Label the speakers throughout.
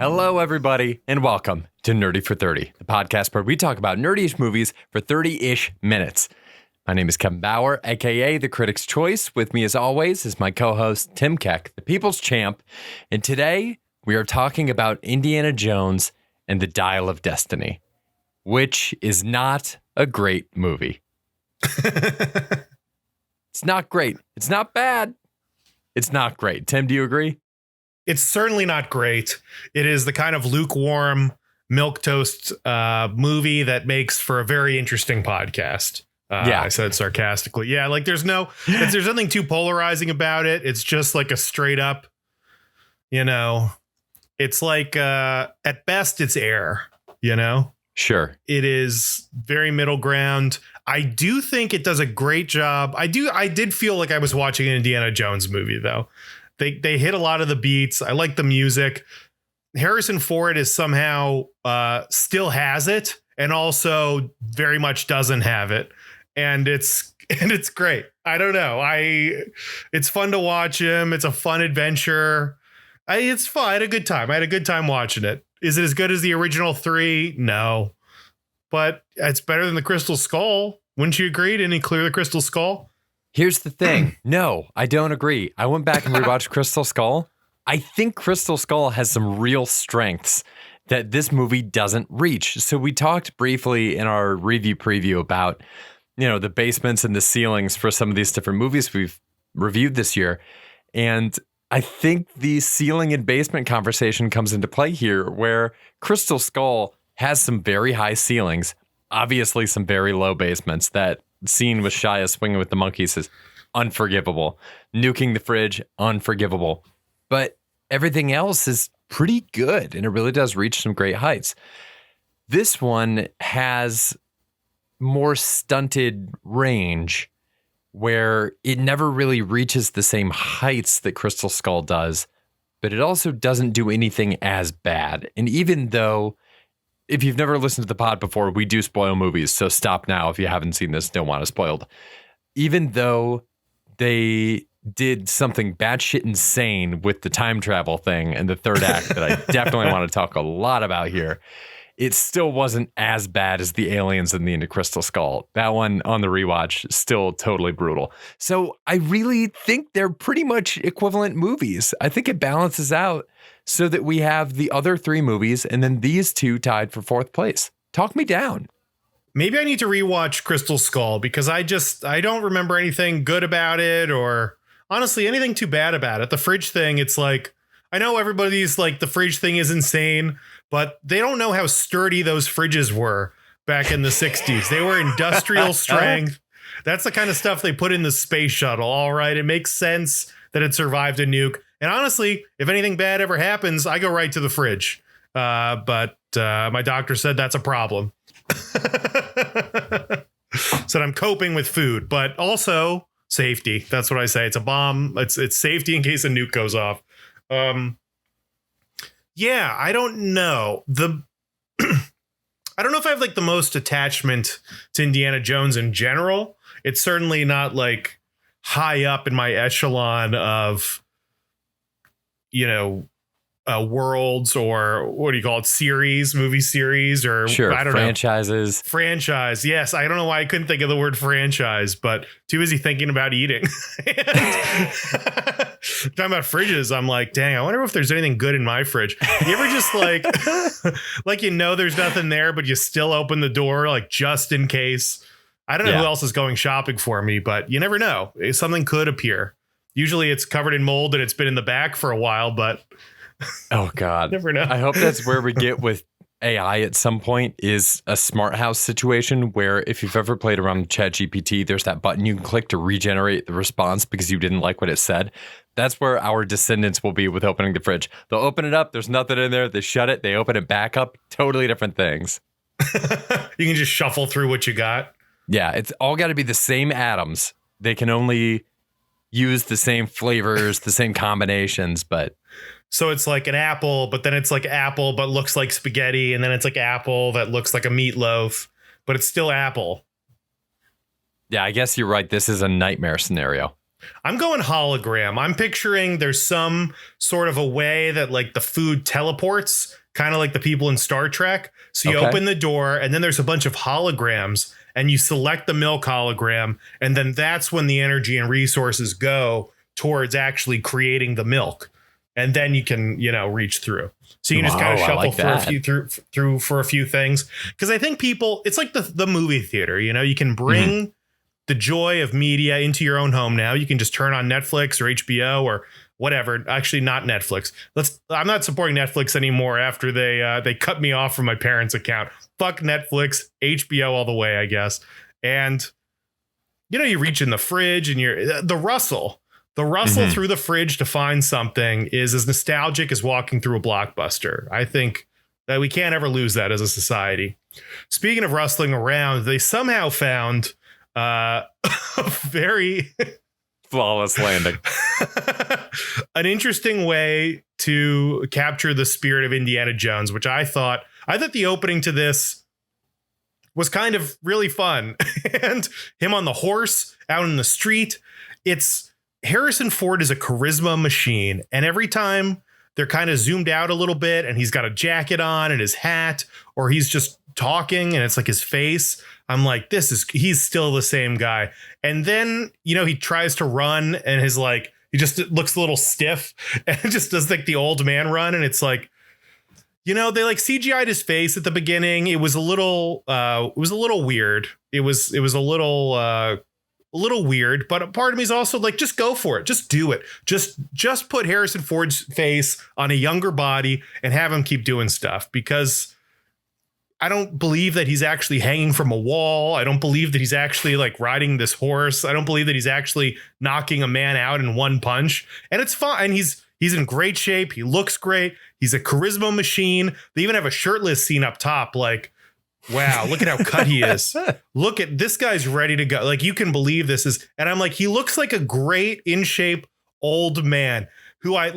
Speaker 1: Hello, everybody, and welcome to Nerdy for 30, the podcast where we talk about nerdy-ish movies for 30-ish minutes. My name is Kevin Bauer, a.k.a. The Critic's Choice. With me, as always, is my co-host, Tim Keck, the People's Champ. And today, we are talking about Indiana Jones and the Dial of Destiny, which is not a great movie. It's not great. It's not bad. It's not great. Tim, do you agree?
Speaker 2: It's certainly not great. It is the kind of lukewarm milquetoast movie that makes for a very interesting podcast.
Speaker 1: Yeah,
Speaker 2: I said sarcastically. Yeah, like there's nothing too polarizing about it. It's just like a straight up, it's like at best it's air,
Speaker 1: Sure.
Speaker 2: It is very middle ground. I do think it does a great job. I did feel like I was watching an Indiana Jones movie, though. They hit a lot of the beats. I like the music. Harrison Ford is somehow still has it and also very much doesn't have it. And it's great. I don't know. It's fun to watch him. It's a fun adventure. It's fun. I had a good time. I had a good time watching it. Is it as good as the original three? No. But it's better than the Crystal Skull. Wouldn't you agree? Didn't he clear the Crystal Skull?
Speaker 1: Here's the thing. No, I don't agree. I went back and rewatched Crystal Skull. I think Crystal Skull has some real strengths that this movie doesn't reach. So we talked briefly in our review preview about, the basements and the ceilings for some of these different movies we've reviewed this year. And I think the ceiling and basement conversation comes into play here, where Crystal Skull has some very high ceilings, obviously some very low basements. That scene with Shia swinging with the monkeys is unforgivable. Nuking the fridge, unforgivable. But everything else is pretty good, and it really does reach some great heights. This one has more stunted range, where it never really reaches the same heights that Crystal Skull does, but it also doesn't do anything as bad. And even though, if you've never listened to the pod before, we do spoil movies, so stop now if you haven't seen this, don't want it spoiled. Even though they did something batshit insane with the time travel thing in the third act that I definitely want to talk a lot about here, it still wasn't as bad as the aliens in the Into Crystal Skull. That one on the rewatch, still totally brutal. So I really think they're pretty much equivalent movies. I think it balances out so that we have the other three movies and then these two tied for fourth place. Talk me down.
Speaker 2: Maybe I need to rewatch Crystal Skull because I don't remember anything good about it or honestly anything too bad about it. The fridge thing, it's like, I know everybody's like the fridge thing is insane, but they don't know how sturdy those fridges were back in the 60s. They were industrial strength. That's the kind of stuff they put in the space shuttle. All right. It makes sense that it survived a nuke. And honestly, if anything bad ever happens, I go right to the fridge. But my doctor said that's a problem. Said I'm coping with food, but also safety. That's what I say. It's a bomb. It's safety in case a nuke goes off. Yeah, I don't know. I don't know if I have like the most attachment to Indiana Jones in general. It's certainly not like high up in my echelon of, worlds or what do you call it? Movie series or
Speaker 1: sure,
Speaker 2: I don't
Speaker 1: franchises.
Speaker 2: know. Franchise. Yes. I don't know why I couldn't think of the word franchise, but too busy thinking about eating. Talking about fridges, I'm like, dang, I wonder if there's anything good in my fridge. You ever just like, there's nothing there, but you still open the door, like just in case. I don't know who else is going shopping for me, but you never know. Something could appear. Usually it's covered in mold and it's been in the back for a while, but
Speaker 1: oh God,
Speaker 2: never know.
Speaker 1: I hope that's where we get with AI at some point, is a smart house situation where if you've ever played around with ChatGPT, there's that button you can click to regenerate the response because you didn't like what it said. That's where our descendants will be with opening the fridge. They'll open it up. There's nothing in there. They shut it. They open it back up. Totally different things.
Speaker 2: You can just shuffle through what you got.
Speaker 1: Yeah, it's all got to be the same atoms. They can only use the same flavors, the same combinations, but...
Speaker 2: So it's like an apple, but then it's like apple, but looks like spaghetti. And then it's like apple that looks like a meatloaf, but it's still apple.
Speaker 1: Yeah, I guess you're right. This is a nightmare scenario.
Speaker 2: I'm going hologram. I'm picturing there's some sort of a way that like the food teleports, kind of like the people in Star Trek. So you open the door and then there's a bunch of holograms and you select the milk hologram. And then that's when the energy and resources go towards actually creating the milk. And then you can, reach through. So you can just kind of shuffle for a few things. Because I think people, it's like the movie theater, you can bring the joy of media into your own home now. You can just turn on Netflix or HBO or whatever. Actually, not Netflix. I'm not supporting Netflix anymore after they cut me off from my parents' account. Fuck Netflix, HBO all the way, I guess. And you reach in the fridge and the rustle through the fridge to find something is as nostalgic as walking through a Blockbuster. I think that we can't ever lose that as a society. Speaking of rustling around, they somehow found a very
Speaker 1: flawless landing.
Speaker 2: An interesting way to capture the spirit of Indiana Jones, which I thought the opening to this was kind of really fun. And him on the horse out in the street. It's Harrison Ford is a charisma machine. And every time they're kind of zoomed out a little bit and he's got a jacket on and his hat, or he's just talking and it's like his face, I'm like, he's still the same guy. And then, he tries to run and he just looks a little stiff and just does like the old man run. And it's like, they like CGI'd his face at the beginning. It was a little weird. It was a little weird, but a part of me is also like, just go for it. Just do it. Just put Harrison Ford's face on a younger body and have him keep doing stuff, because I don't believe that he's actually hanging from a wall. I don't believe that he's actually like riding this horse. I don't believe that he's actually knocking a man out in one punch. And it's fine. And he's in great shape. He looks great. He's a charisma machine. They even have a shirtless scene up top. Like, wow, look at how cut he is. Look at this guy's ready to go. Like, you can believe this is. And I'm like, he looks like a great in shape old man who I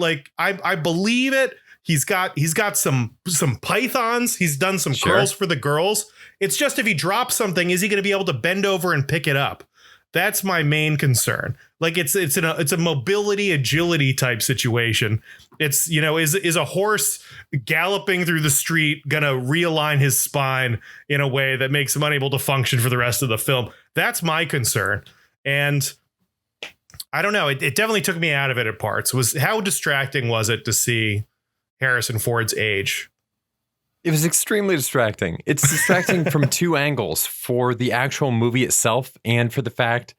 Speaker 2: believe it. He's got some pythons. He's done some curls for the girls. It's just if he drops something, is he going to be able to bend over and pick it up? That's my main concern. Like it's a mobility, agility type situation. It's, is a horse galloping through the street going to realign his spine in a way that makes him unable to function for the rest of the film? That's my concern. And I don't know. It definitely took me out of it at parts. How distracting was it to see Harrison Ford's age?
Speaker 1: It was extremely distracting. It's distracting from two angles: for the actual movie itself and for the fact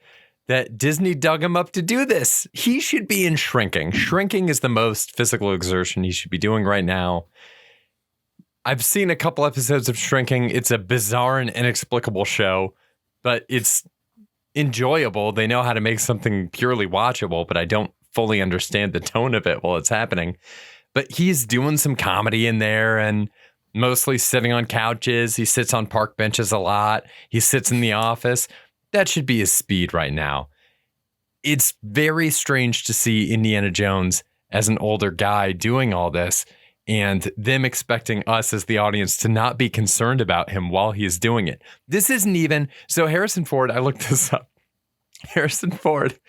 Speaker 1: that Disney dug him up to do this. He should be in Shrinking. Shrinking is the most physical exertion he should be doing right now. I've seen a couple episodes of Shrinking. It's a bizarre and inexplicable show, but it's enjoyable. They know how to make something purely watchable, but I don't fully understand the tone of it while it's happening. But he's doing some comedy in there and mostly sitting on couches. He sits on park benches a lot. He sits in the office. That should be his speed right now. It's very strange to see Indiana Jones as an older guy doing all this and them expecting us as the audience to not be concerned about him while he is doing it. This isn't even... So Harrison Ford, I looked this up. Harrison Ford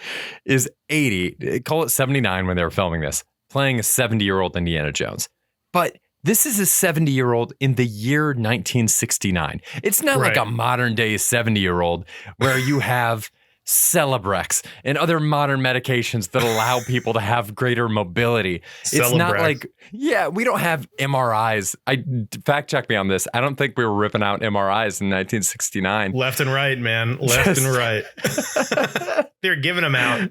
Speaker 1: is 80, call it 79 when they were filming this, playing a 70-year-old Indiana Jones. But this is a 70-year-old in the year 1969. It's not like a modern-day 70-year-old where you have Celebrex and other modern medications that allow people to have greater mobility. It's not like, we don't have MRIs. Fact check me on this. I don't think we were ripping out MRIs in 1969.
Speaker 2: Left and right, man. Left and right. They're giving them out.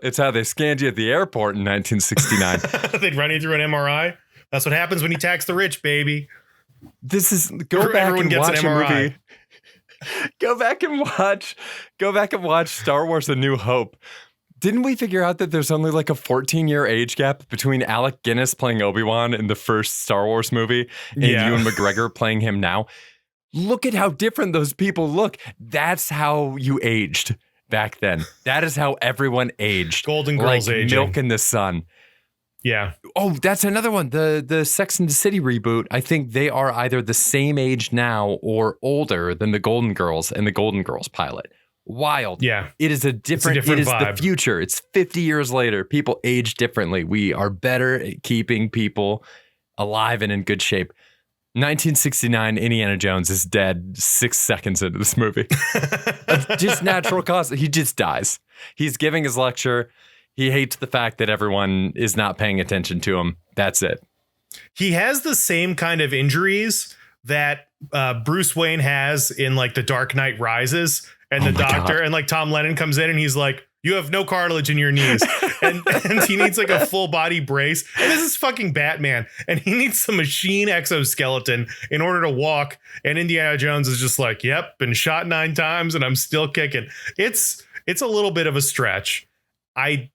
Speaker 1: It's how they scanned you at the airport in 1969.
Speaker 2: They'd run you through an MRI. That's what happens when you tax the rich, baby.
Speaker 1: Go back and watch a movie. Go back and watch Star Wars: A New Hope. Didn't we figure out that there's only like a 14-year age gap between Alec Guinness playing Obi-Wan in the first Star Wars movie and Ewan McGregor playing him now? Look at how different those people look. That's how you aged back then. That is how everyone aged.
Speaker 2: Golden Girls
Speaker 1: like
Speaker 2: aging.
Speaker 1: Milk in the sun.
Speaker 2: Yeah.
Speaker 1: Oh, that's another one. The Sex and the City reboot. I think they are either the same age now or older than the Golden Girls and the Golden Girls pilot. Wild.
Speaker 2: Yeah.
Speaker 1: It is a different it is
Speaker 2: vibe.
Speaker 1: the future. It's 50 years later. People age differently. We are better at keeping people alive and in good shape. 1969, Indiana Jones is dead 6 seconds into this movie. Just natural cause. He just dies. He's giving his lecture. He hates the fact that everyone is not paying attention to him. That's it.
Speaker 2: He has the same kind of injuries that Bruce Wayne has in like The Dark Knight Rises, and the doctor God. And like Tom Lennon comes in and he's like, you have no cartilage in your knees. and he needs like a full body brace. And this is fucking Batman. And he needs some machine exoskeleton in order to walk. And Indiana Jones is just like, yep, been shot 9 times and I'm still kicking. It's a little bit of a stretch. I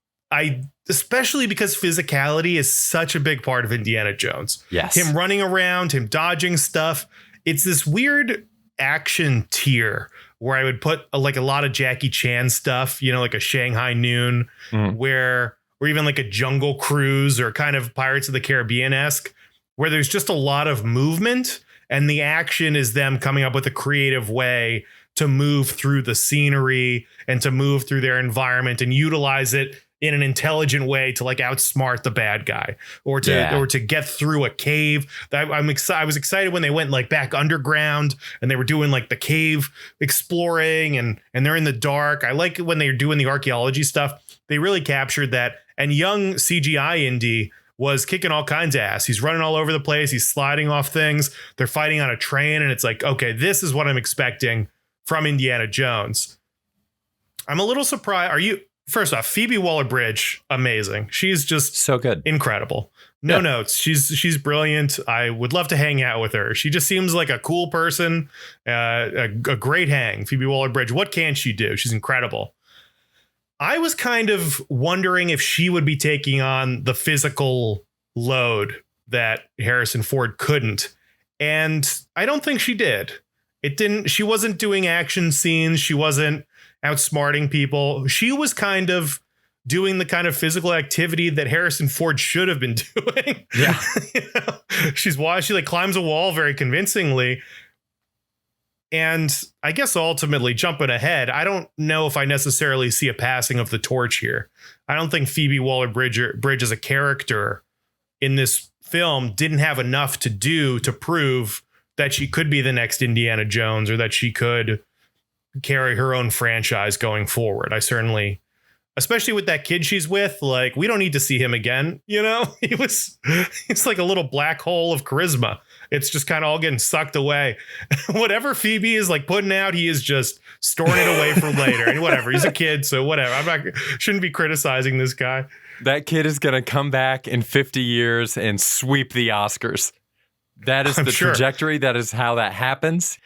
Speaker 2: especially because physicality is such a big part of Indiana Jones.
Speaker 1: Yes.
Speaker 2: Him running around, him dodging stuff. It's this weird action tier where I would put a lot of Jackie Chan stuff, like a Shanghai Noon, or even like a Jungle Cruise or kind of Pirates of the Caribbean-esque, where there's just a lot of movement and the action is them coming up with a creative way to move through the scenery and to move through their environment and utilize it in an intelligent way to like outsmart the bad guy or to get through a cave. I was excited when they went like back underground and they were doing like the cave exploring and they're in the dark. I like when they're doing the archaeology stuff. They really captured that. And young CGI Indy was kicking all kinds of ass. He's running all over the place. He's sliding off things. They're fighting on a train. And it's like, okay, this is what I'm expecting from Indiana Jones. I'm a little surprised. First off, Phoebe Waller-Bridge, amazing. She's just
Speaker 1: so good.
Speaker 2: Incredible. No notes. She's brilliant. I would love to hang out with her. She just seems like a cool person, a great hang. Phoebe Waller-Bridge. What can she do? She's incredible. I was kind of wondering if she would be taking on the physical load that Harrison Ford couldn't. And I don't think she did. She wasn't doing action scenes. She wasn't outsmarting people. She was kind of doing the kind of physical activity that Harrison Ford should have been doing.
Speaker 1: Yeah.
Speaker 2: She like climbs a wall very convincingly. And I guess ultimately, jumping ahead, I don't know if I necessarily see a passing of the torch here. I don't think Phoebe Waller-Bridge as a character in this film didn't have enough to do to prove that she could be the next Indiana Jones or that she could carry her own franchise going forward. I certainly, especially with that kid she's with, like, we don't need to see him again. He's like a little black hole of charisma. It's just kind of all getting sucked away. Whatever Phoebe is like putting out, he is just storing it away for later. And whatever, he's a kid, so whatever. Shouldn't be criticizing this guy.
Speaker 1: That kid is going to come back in 50 years and sweep the Oscars. That is the trajectory. That is how that happens.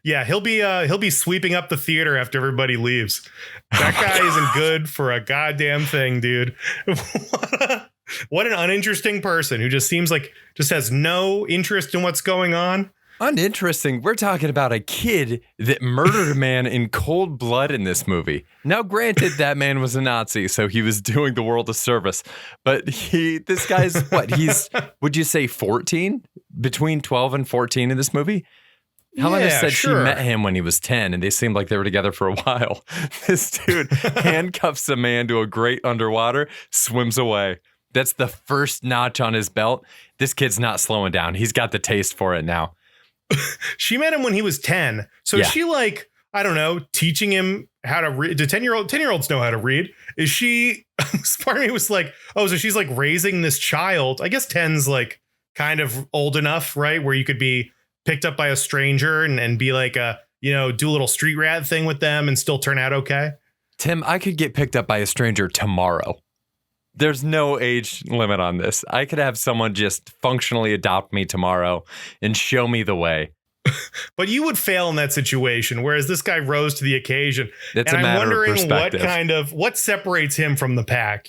Speaker 2: Yeah, he'll be sweeping up the theater after everybody leaves. That guy isn't good for a goddamn thing, dude. What an uninteresting person who just seems like just has no interest in what's going on.
Speaker 1: Uninteresting. We're talking about a kid that murdered a man in cold blood in this movie. Now, granted, that man was a Nazi, so he was doing the world a service. But this guy's what? He's, would you say 14? Between 12 and 14 in this movie? Helena said she met him when he was 10, and they seemed like they were together for a while. This dude handcuffs a man to a grate underwater, swims away. That's the first notch on his belt. This kid's not slowing down. He's got the taste for it now.
Speaker 2: She met him when he was 10. So is she like, I don't know, teaching him how to read? Do 10-year-olds know how to read? Is she, part of me was like, oh, so she's like raising this child. I guess 10's like kind of old enough, right? Where you could be picked up by a stranger and be like do a little street rat thing with them and still turn out okay.
Speaker 1: Tim, I could get picked up by a stranger tomorrow. There's no age limit on this. I could have someone just functionally adopt me tomorrow and show me the way.
Speaker 2: But you would fail in that situation, whereas this guy rose to the occasion.
Speaker 1: It's
Speaker 2: and
Speaker 1: a matter
Speaker 2: I'm wondering
Speaker 1: of perspective.
Speaker 2: what separates him from the pack,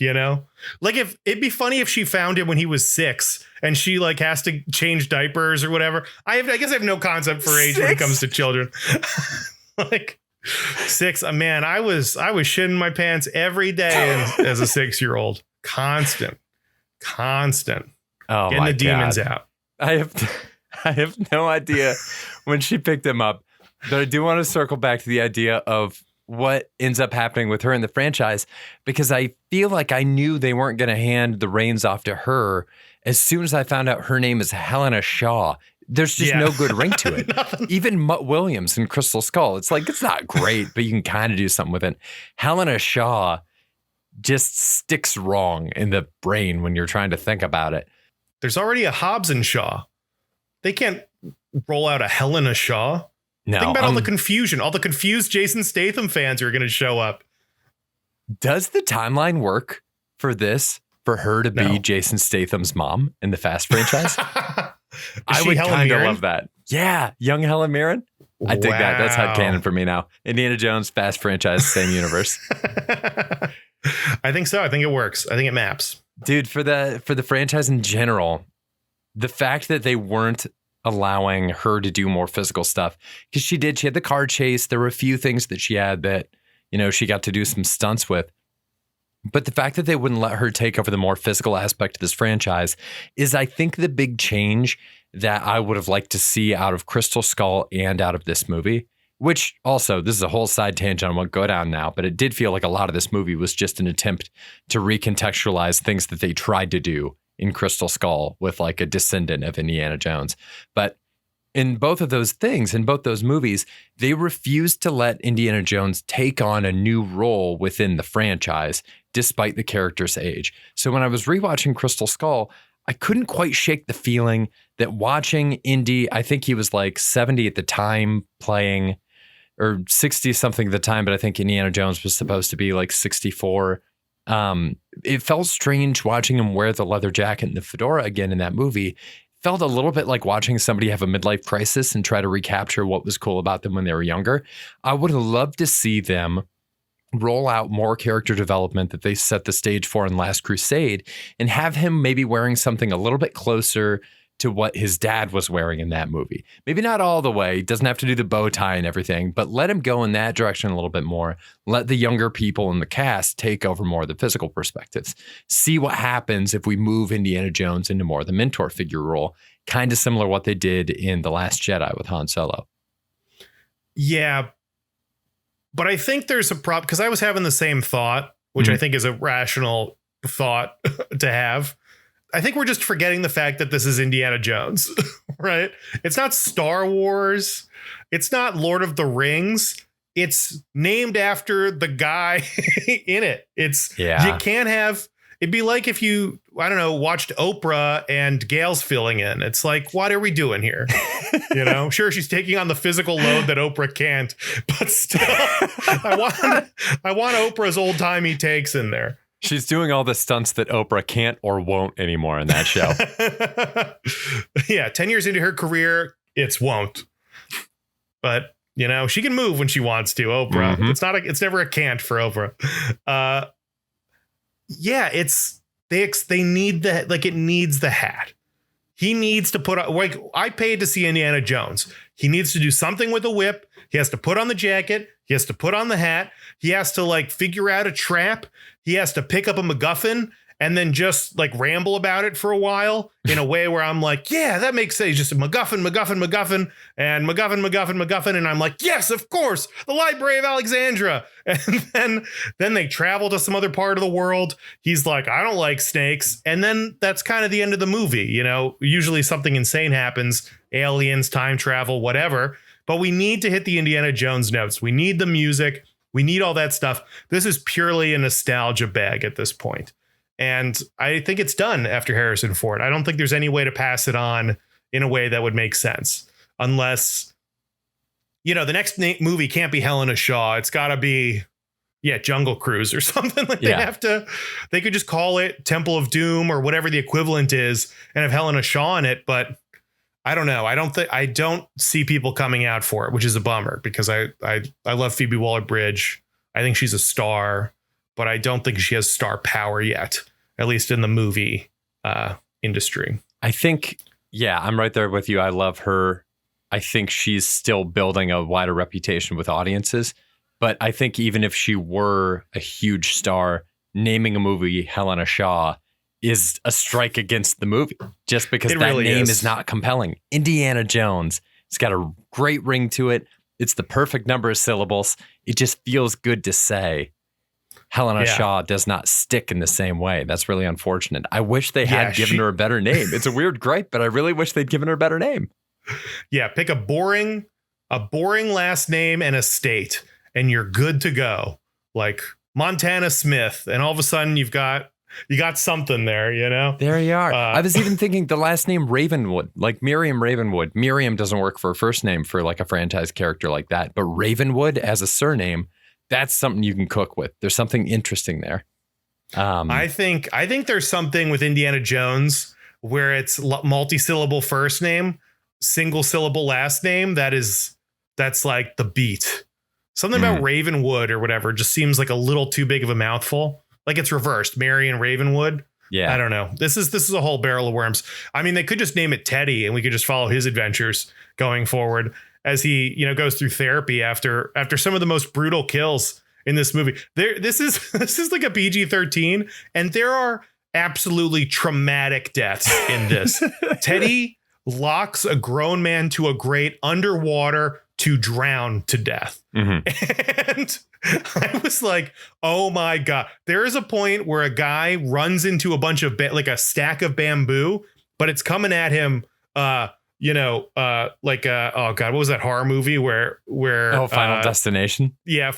Speaker 2: Like if it'd be funny if she found him when he was 6 and she like has to change diapers or whatever. I guess I have no concept for age when it comes to children. Like 6, man, I was shitting my pants every day as a 6-year-old. Constant.
Speaker 1: Oh,
Speaker 2: getting the demons out.
Speaker 1: I have no idea when she picked him up. But I do want to circle back to the idea of what ends up happening with her in the franchise, because I feel like I knew they weren't going to hand the reins off to her as soon as I found out her name is Helena Shaw. There's just no good ring to it. Even Mutt Williams in Crystal Skull, it's like, it's not great, but you can kind of do something with it. Helena Shaw just sticks wrong in the brain when you're trying to think about it.
Speaker 2: There's already a Hobbs and Shaw. They can't roll out a Helena Shaw.
Speaker 1: No,
Speaker 2: think about all the confusion. All the confused Jason Statham fans are going to show up.
Speaker 1: Does the timeline work for this, for her to be Jason Statham's mom in the Fast franchise? I would kind of love that. Yeah, young Helen Mirren. I dig that. That's headcanon for me now. Indiana Jones, Fast franchise, same universe.
Speaker 2: I think so. I think it works. I think it maps.
Speaker 1: Dude, for the franchise in general, the fact that they weren't allowing her to do more physical stuff, because she had the car chase. There were a few things that she had that, she got to do some stunts with. But the fact that they wouldn't let her take over the more physical aspect of this franchise is, I think, the big change that I would have liked to see out of Crystal Skull and out of this movie, which also, this is a whole side tangent I won't go down now, but it did feel like a lot of this movie was just an attempt to recontextualize things that they tried to do in Crystal Skull with like a descendant of Indiana Jones. But in both of those things, in both those movies, they refused to let Indiana Jones take on a new role within the franchise, despite the character's age. So when I was rewatching Crystal Skull, I couldn't quite shake the feeling that watching Indy, I think he was like 70 at the time playing, or 60 something at the time, but I think Indiana Jones was supposed to be like 64. It felt strange watching him wear the leather jacket and the fedora again in that movie. Felt a little bit like watching somebody have a midlife crisis and try to recapture what was cool about them when they were younger. I would have loved to see them roll out more character development that they set the stage for in Last Crusade and have him maybe wearing something a little bit closer to what his dad was wearing in that movie. Maybe not all the way, doesn't have to do the bow tie and everything, but let him go in that direction a little bit more. Let the younger people in the cast take over more of the physical perspectives. See what happens if we move Indiana Jones into more of the mentor figure role, kind of similar to what they did in The Last Jedi with Han Solo.
Speaker 2: Yeah, but I think there's a problem, because I was having the same thought, which I think is a rational thought to have. I think we're just forgetting the fact that this is Indiana Jones, right? It's not Star Wars. It's not Lord of the Rings. It's named after the guy in it. You can't have, it'd be like if you, I don't know, watched Oprah and Gail's filling in. It's like, what are we doing here? Sure, she's taking on the physical load that Oprah can't, but still, I want Oprah's old timey takes in there.
Speaker 1: She's doing all the stunts that Oprah can't or won't anymore in that show.
Speaker 2: Yeah, 10 years into her career, it's won't. But, she can move when she wants to, Oprah. Mm-hmm. It's never a can't for Oprah. They need it needs the hat. He needs to put on, like, I paid to see Indiana Jones. He needs to do something with a whip. He has to put on the jacket. He has to put on the hat. He has to figure out a trap. He has to pick up a MacGuffin and then just ramble about it for a while in a way where I'm like, yeah, that makes sense. Just a MacGuffin, and MacGuffin. And I'm like, yes, of course, the Library of Alexandria. And then they travel to some other part of the world. He's like, I don't like snakes. And then that's kind of the end of the movie. Usually something insane happens, aliens, time travel, whatever. But we need to hit the Indiana Jones notes. We need the music. We need all that stuff. This is purely a nostalgia bag at this point. And I think it's done after Harrison Ford. I don't think there's any way to pass it on in a way that would make sense. Unless, the next movie can't be Helena Shaw. It's got to be, Jungle Cruise or something. They could just call it Temple of Doom or whatever the equivalent is and have Helena Shaw in it. But I don't know. I don't see people coming out for it, which is a bummer because I love Phoebe Waller-Bridge. I think she's a star, but I don't think she has star power yet, at least in the movie industry.
Speaker 1: I think, I'm right there with you. I love her. I think she's still building a wider reputation with audiences. But I think even if she were a huge star, naming a movie Helena Shaw is a strike against the movie just because that really name is not compelling. Indiana Jones, it's got a great ring to it. It's the perfect number of syllables. It just feels good to say. Helena Shaw does not stick in the same way. That's really unfortunate. I wish they had given her a better name. It's a weird gripe, but I really wish they'd given her a better name.
Speaker 2: Yeah, pick a boring last name and a state, and you're good to go. Like Montana Smith, and all of a sudden you got something there, you know?
Speaker 1: There you are. I was even thinking the last name Ravenwood, like Miriam Ravenwood. Miriam doesn't work for a first name for like a franchise character like that, but Ravenwood as a surname, that's something you can cook with. There's something interesting there.
Speaker 2: I think there's something with Indiana Jones where it's multi-syllable first name, single syllable last name. That's like the beat. Something about Ravenwood or whatever just seems like a little too big of a mouthful. Like it's reversed. Marion Ravenwood. Yeah. I don't know. This is a whole barrel of worms. I mean, they could just name it Teddy and we could just follow his adventures going forward as he, goes through therapy after some of the most brutal kills in this movie. This is like a PG-13, and there are absolutely traumatic deaths in this. Teddy locks a grown man to a grate underwater to drown to death. And I was like, oh my God. There is a point where a guy runs into a bunch of like a stack of bamboo, but it's coming at him oh God, what was that horror movie where
Speaker 1: Final Destination?
Speaker 2: Yeah,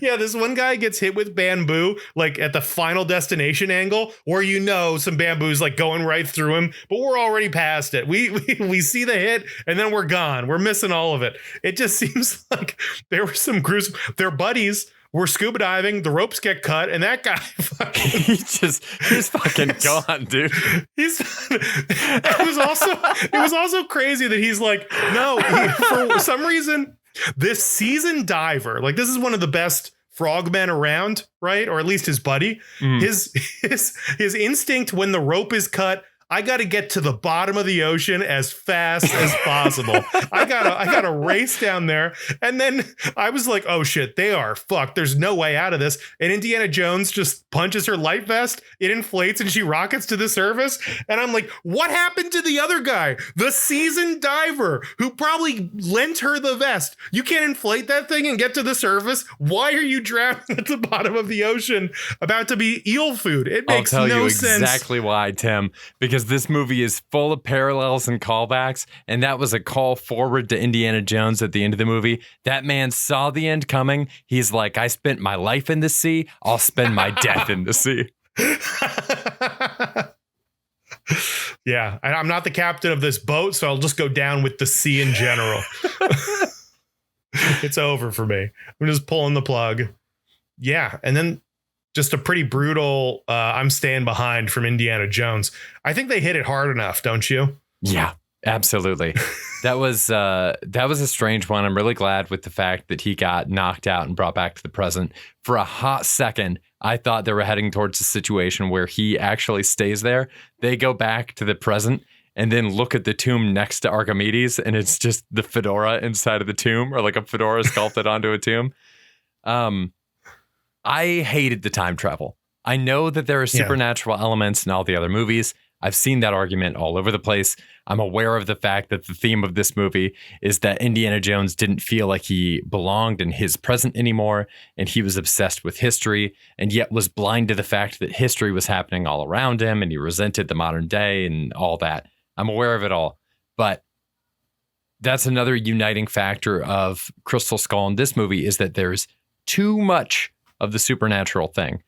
Speaker 2: yeah, this one guy gets hit with bamboo like at the Final Destination angle where some bamboo's like going right through him, but we're already past it. We see the hit and then we're gone. We're missing all of it. It just seems like there were some gruesome. Their buddies were scuba diving, the ropes get cut, and that guy
Speaker 1: he's fucking gone, dude.
Speaker 2: It was also crazy that he's like, no, for some reason, this seasoned diver, like this is one of the best frogmen around, right? Or at least his buddy. His instinct when the rope is cut, I got to get to the bottom of the ocean as fast as possible. I gotta race down there. And then I was like, oh shit, they are fucked. There's no way out of this. And Indiana Jones just punches her life vest. It inflates and she rockets to the surface. And I'm like, what happened to the other guy? The seasoned diver who probably lent her the vest. You can't inflate that thing and get to the surface. Why are you drowning at the bottom of the ocean about to be eel food? It makes no sense.
Speaker 1: I'll tell you exactly why, Tim. Because this movie is full of parallels and callbacks, and that was a call forward to Indiana Jones at the end of the movie. That man saw the end coming. He's like, I spent my life in the sea. I'll spend my death in the sea.
Speaker 2: Yeah, and I'm not the captain of this boat, so I'll just go down with the sea in general. It's over for me. I'm just pulling the plug. Yeah, and then just a pretty brutal I'm staying behind from Indiana Jones. I think they hit it hard enough, don't you?
Speaker 1: Yeah, absolutely. That was a strange one. I'm really glad with the fact that he got knocked out and brought back to the present. For a hot second, I thought they were heading towards a situation where he actually stays there. They go back to the present and then look at the tomb next to Archimedes, and it's just the fedora inside of the tomb, or like a fedora sculpted onto a tomb. I hated the time travel. I know that there are supernatural elements in all the other movies. I've seen that argument all over the place. I'm aware of the fact that the theme of this movie is that Indiana Jones didn't feel like he belonged in his present anymore, and he was obsessed with history, and yet was blind to the fact that history was happening all around him, and he resented the modern day and all that. I'm aware of it all. But that's another uniting factor of Crystal Skull in this movie, is that there's too much of the supernatural thing.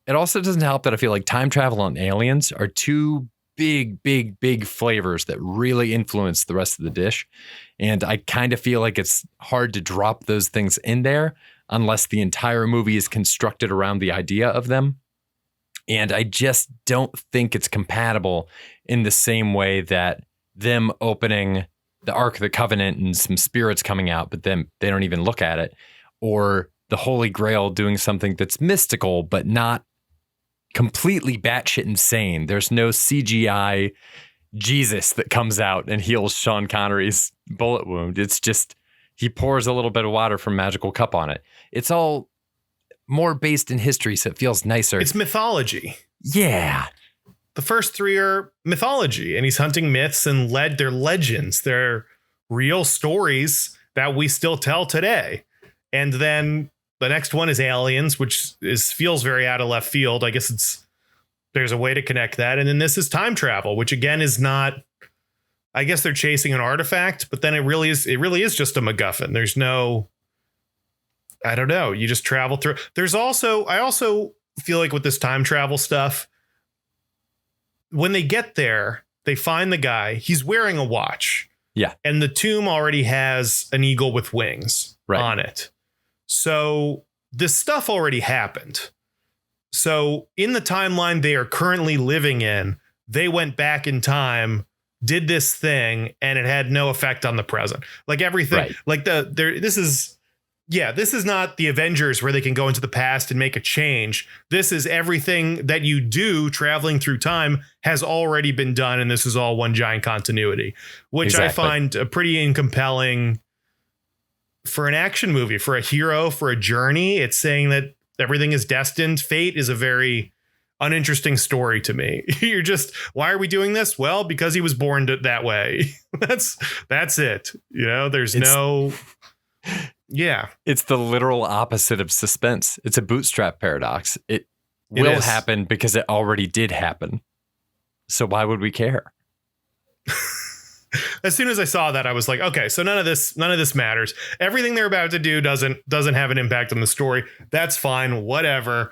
Speaker 1: It also doesn't help that I feel like time travel and aliens are two big flavors that really influence the rest of the dish. And I kind of feel like it's hard to drop those things in there unless the entire movie is constructed around the idea of them. And I just don't think it's compatible in the same way that them opening the Ark of the Covenant and some spirits coming out, but then they don't even look at it, or the Holy Grail doing something that's mystical, but not completely batshit insane. There's no CGI Jesus that comes out and heals Sean Connery's bullet wound. It's just, he pours a little bit of water from Magical Cup on it. It's all more based in history, so it feels nicer.
Speaker 2: It's mythology.
Speaker 1: Yeah.
Speaker 2: The first three are mythology, and he's hunting myths and they're legends. They're real stories that we still tell today. And then the next one is Aliens, which feels very out of left field. I guess there's a way to connect that. And then this is time travel, which again is not, I guess they're chasing an artifact, but then it really is just a MacGuffin. There's no, I don't know. You just travel through. I also feel like with this time travel stuff, when they get there, they find the guy, he's wearing a watch.
Speaker 1: Yeah.
Speaker 2: And the tomb already has an eagle with wings on it. So this stuff already happened. So in the timeline they are currently living in, they went back in time, did this thing, and it had no effect on the present. Like everything, like this is not the Avengers where they can go into the past and make a change. This is everything that you do traveling through time has already been done. And this is all one giant continuity, which I find a pretty compelling for an action movie, for a hero, for a journey. It's saying that everything is destined. Fate is a very uninteresting story to me. You're just, why are we doing this? Well, because he was born that way. That's it. You know, it's
Speaker 1: the literal opposite of suspense. It's a bootstrap paradox. It will happen because it already did happen. So why would we care?
Speaker 2: As soon as I saw that, I was like, okay, so none of this matters. Everything they're about to do doesn't have an impact on the story. That's fine. Whatever.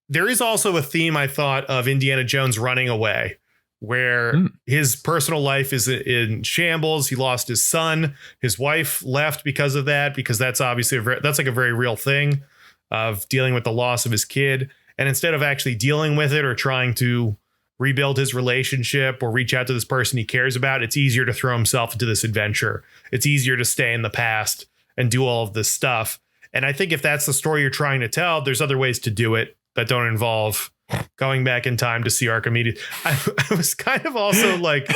Speaker 2: There is also a theme, I thought, of Indiana Jones running away, where his personal life is in shambles. He lost his son. His wife left because of that, because that's obviously that's like a very real thing of dealing with the loss of his kid. And instead of actually dealing with it or trying to rebuild his relationship or reach out to this person he cares about, it's easier to throw himself into this adventure. It's easier to stay in the past and do all of this stuff. And I think if that's the story you're trying to tell, there's other ways to do it that don't involve going back in time to see Archimedes. I was kind of also like,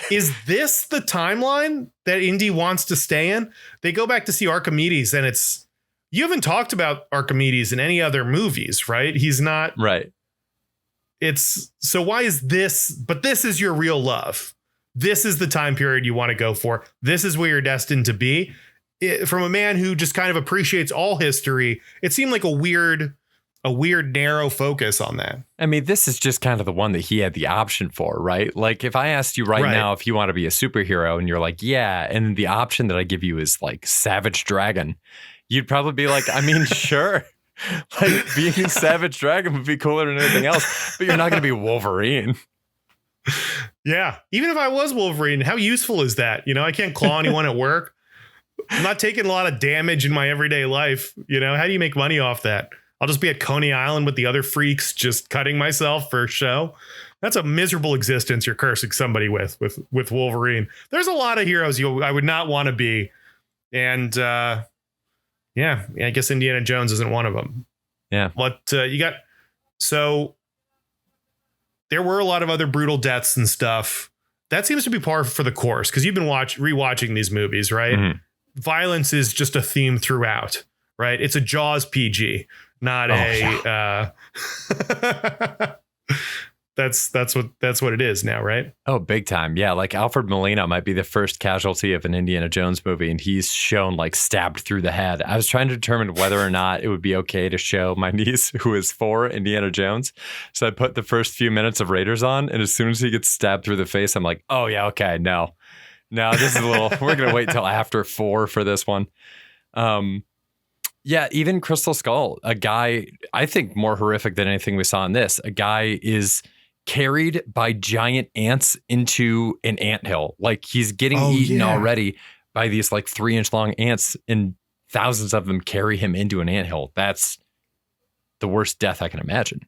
Speaker 2: is this the timeline that Indy wants to stay in? They go back to see Archimedes, and you haven't talked about Archimedes in any other movies, right? He's not.
Speaker 1: Right.
Speaker 2: So why is this? But this is your real love. This is the time period you want to go for. This is where you're destined to be. From a man who just kind of appreciates all history, it seemed like a weird narrow focus on that.
Speaker 1: I mean, this is just kind of the one that he had the option for, right? Like if I asked you right now if you want to be a superhero and you're like, yeah, and the option that I give you is like Savage Dragon, you'd probably be like, I mean, sure. Like being Savage Dragon would be cooler than anything else, but you're not going to be Wolverine.
Speaker 2: Yeah. Even if I was Wolverine, how useful is that? You know, I can't claw anyone at work. I'm not taking a lot of damage in my everyday life. You know, how do you make money off that? I'll just be at Coney Island with the other freaks, just cutting myself for show. That's a miserable existence you're cursing somebody with Wolverine. There's a lot of heroes I would not want to be. And yeah, I guess Indiana Jones isn't one of them.
Speaker 1: Yeah.
Speaker 2: What you got? So there were a lot of other brutal deaths and stuff. That seems to be par for the course because you've been rewatching these movies, right?
Speaker 1: Mm-hmm.
Speaker 2: Violence is just a theme throughout, right? It's a Jaws PG, not That's what it is now, right?
Speaker 1: Oh, big time. Yeah, like Alfred Molina might be the first casualty of an Indiana Jones movie, and he's shown like stabbed through the head. I was trying to determine whether or not it would be okay to show my niece, who is 4, Indiana Jones. So I put the first few minutes of Raiders on, and as soon as he gets stabbed through the face, I'm like, oh yeah, okay, no, this is a little. We're gonna wait till after 4 for this one. Yeah, even Crystal Skull, a guy I think more horrific than anything we saw in this. A guy is carried by giant ants into an anthill. Like he's getting eaten already by these like 3-inch long ants, and thousands of them carry him into an anthill. That's the worst death I can imagine.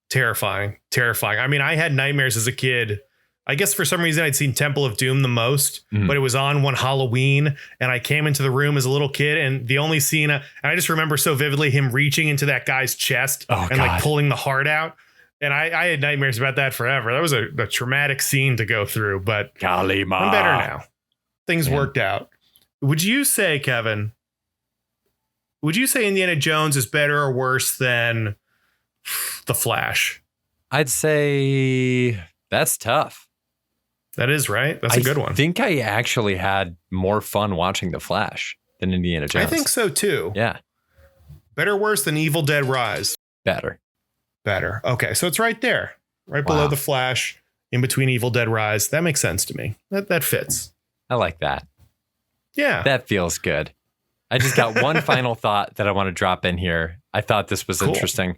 Speaker 2: Terrifying. I mean, I had nightmares as a kid. I guess for some reason I'd seen Temple of Doom the most, but it was on one Halloween, and I came into the room as a little kid, and the only scene, and I just remember so vividly him reaching into that guy's chest like pulling the heart out. And I had nightmares about that forever. That was a traumatic scene to go through, but
Speaker 1: Kalima.
Speaker 2: I'm better now. Things worked out. Would you say, Kevin, Indiana Jones is better or worse than The Flash?
Speaker 1: I'd say that's tough.
Speaker 2: That is right. That's a good one.
Speaker 1: I think I actually had more fun watching The Flash than Indiana Jones.
Speaker 2: I think so too.
Speaker 1: Yeah.
Speaker 2: Better or worse than Evil Dead Rise?
Speaker 1: Better.
Speaker 2: Okay, so it's right there, right below The Flash, in between Evil Dead Rise. That makes sense to me. That fits.
Speaker 1: I like that.
Speaker 2: Yeah.
Speaker 1: That feels good. I just got one final thought that I want to drop in here. I thought this was interesting.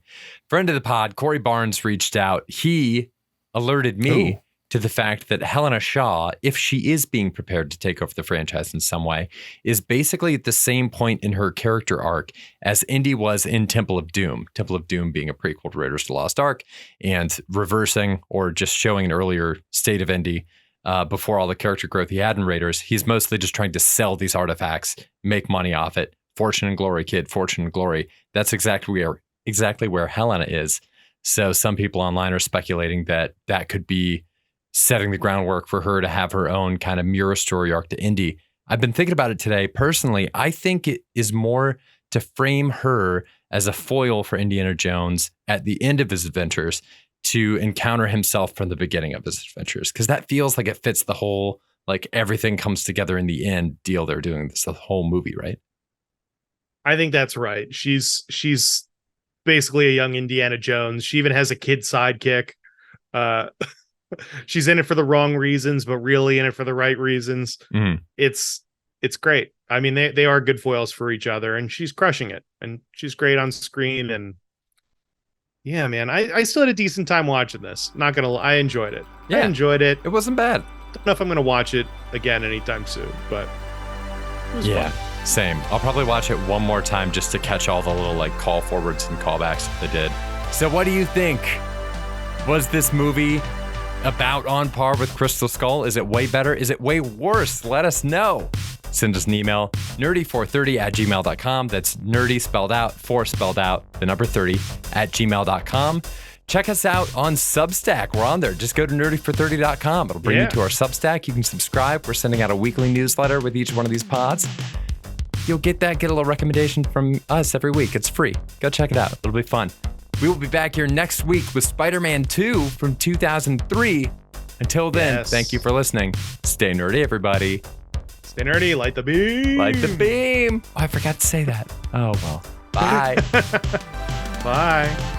Speaker 1: Friend of the pod, Corey Barnes, reached out. He alerted me to the fact that Helena Shaw, if she is being prepared to take over the franchise in some way, is basically at the same point in her character arc as Indy was in Temple of Doom. Temple of Doom being a prequel to Raiders of the Lost Ark, and reversing or just showing an earlier state of Indy before all the character growth he had in Raiders. He's mostly just trying to sell these artifacts, make money off it. Fortune and glory, kid. Fortune and glory. That's exactly where Helena is. So some people online are speculating that that could be setting the groundwork for her to have her own kind of mirror story arc to Indy. I've been thinking about it today. Personally, I think it is more to frame her as a foil for Indiana Jones at the end of his adventures to encounter himself from the beginning of his adventures. Because that feels like it fits the whole, like everything comes together in the end deal they're doing. This the whole movie, right?
Speaker 3: I think that's right. She's basically a young Indiana Jones. She even has a kid sidekick. She's in it for the wrong reasons, but really in it for the right reasons.
Speaker 1: Mm.
Speaker 3: It's great. I mean, they are good foils for each other, and she's crushing it, and she's great on screen. And yeah, man, I still had a decent time watching this. Not gonna lie, I enjoyed it.
Speaker 1: Yeah,
Speaker 3: I enjoyed it.
Speaker 1: It wasn't bad.
Speaker 3: Don't know if I'm gonna watch it again anytime soon, but it was fun.
Speaker 1: Same. I'll probably watch it one more time just to catch all the little like call forwards and callbacks that they did. So what do you think? Was this movie about on par with Crystal Skull? Is it way better? Is it way worse? Let us know. Send us an email, nerdy430@gmail.com. That's nerdy spelled out, 4 spelled out, the number 30 @gmail.com. Check us out on Substack. We're on there. Just go to nerdy430.com. It'll bring you to our Substack. You can subscribe. We're sending out a weekly newsletter with each one of these pods. You'll get a little recommendation from us every week. It's free. Go check it out. It'll be fun. We will be back here next week with Spider-Man 2 from 2003. Until then, thank you for listening. Stay nerdy, everybody.
Speaker 3: Stay nerdy. Light the beam.
Speaker 1: Light the beam. Oh, I forgot to say that. Oh, well. Bye.
Speaker 3: Bye.